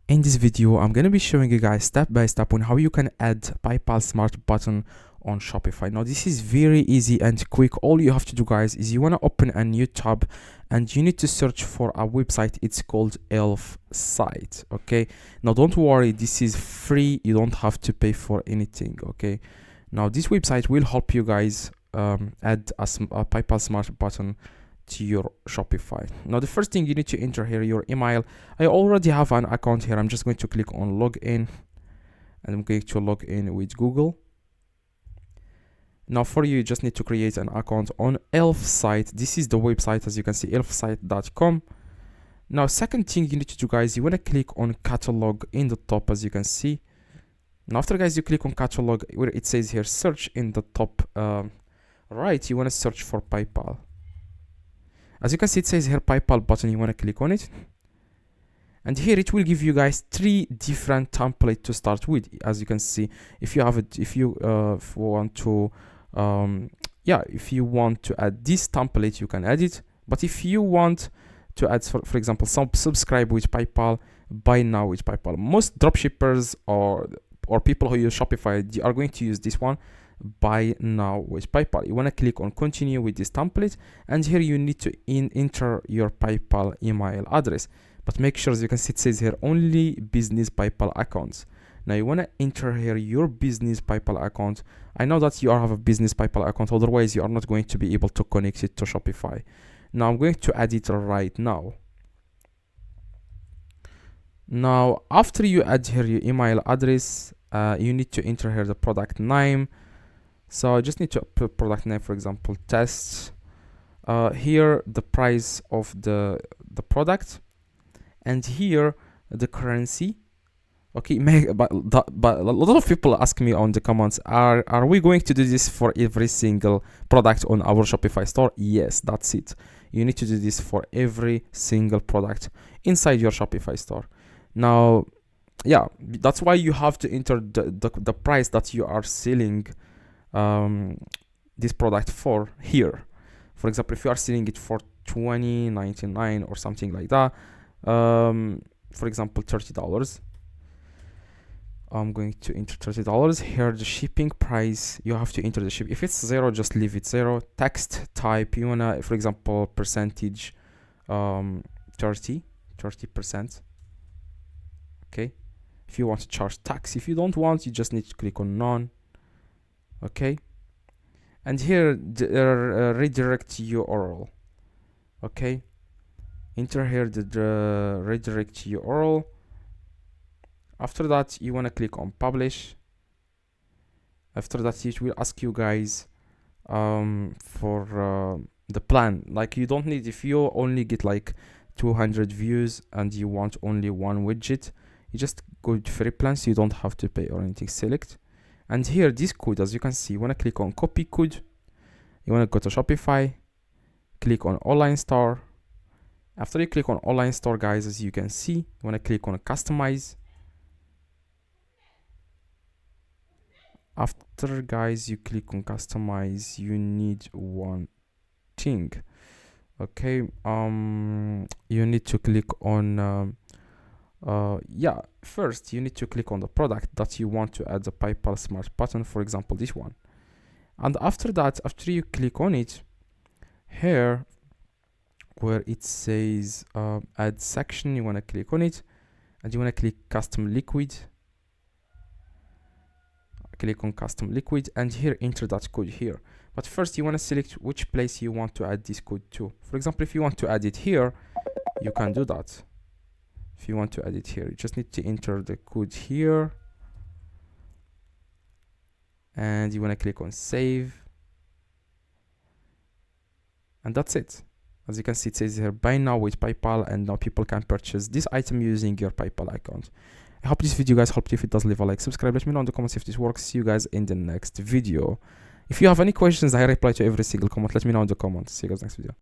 In this video, I'm going to be showing you guys step by step on how you can add PayPal Smart button on Shopify. Now, this is very easy and quick. All you have to do, guys, is you want to open a new tab and you need to search for a website. It's called Elf site. Okay. Now, don't worry. This is free. You don't have to pay for anything. Okay. Now, this website will help you guys add a PayPal Smart button to your Shopify. Now, the first thing you need to enter here your email. I already have an account here. I'm just going to click on login and I'm going to log in with Google. Now for you just need to create an account on Elf site. This is the website, as you can see, elfsite.com. Now, second thing you need to do, guys, you want to click on catalog in the top, as you can see. Now after, guys, you click on catalog where it says here search in the top right, you want to search for PayPal. As you can see, it says here PayPal button. You want to click on it, and here it will give you guys 3 different templates to start with. As you can see, if you have it, if you want to if you want to add this template, you can add it. But if you want to add, for example, subscribe with PayPal, buy now with PayPal, most dropshippers or people who use Shopify, they are going to use this one, buy now with PayPal. You want to click on continue with this template, and here you need to enter your PayPal email address, but make sure, as you can see, it says here only business PayPal accounts. Now you want to enter here your business PayPal account. I know that you have a business PayPal account, otherwise you are not going to be able to connect it to Shopify. Now I'm going to add it right now. Now after you add here your email address, you need to enter here the product name. So I just need to put product name, for example, tests. Here the price of the product, and here the currency. Okay, but a lot of people ask me on the comments, are we going to do this for every single product on our Shopify store? Yes, that's it. You need to do this for every single product inside your Shopify store. Now, yeah, that's why you have to enter the price that you are selling this product for here. For example, if you are selling it for $20.99 or something like that, for example, $30, I'm going to enter $30 here. The shipping price, you have to enter the ship. If it's 0, just leave it 0. Text type, you wanna, for example, percentage 30%. Okay, if you want to charge tax. If you don't want, you just need to click on none. Okay, and here the redirect URL. Okay, enter here the redirect URL. After that, you want to click on publish. After that, it will ask you guys for the plan. Like, you don't need, if you only get like 200 views and you want only 1 widget, you just go to free plans. You don't have to pay or anything. Select, and here this code, as you can see, you want to click on copy code. You want to go to Shopify, click on online store. After you click on online store, guys, as you can see, you want to click on customize. After, guys, you click on customize, you need one thing. Okay, you need to click on first you need to click on the product that you want to add the PayPal Smart button, for example, this one. And after that, after you click on it, here where it says add section, you want to click on it, and you want to click custom liquid. Click on custom liquid, and here enter that code here. But first you want to select which place you want to add this code to. For example, if you want to add it here, you can do that. If you want to add it here, you just need to enter the code here, and you want to click on save, and that's it. As you can see, it says here buy now with PayPal, and now people can purchase this item using your PayPal account. I hope this video, guys, helped you. If it does, leave a like, subscribe, let me know in the comments if this works. See you guys in the next video. If you have any questions, I reply to every single comment. Let me know in the comments. See you guys next video.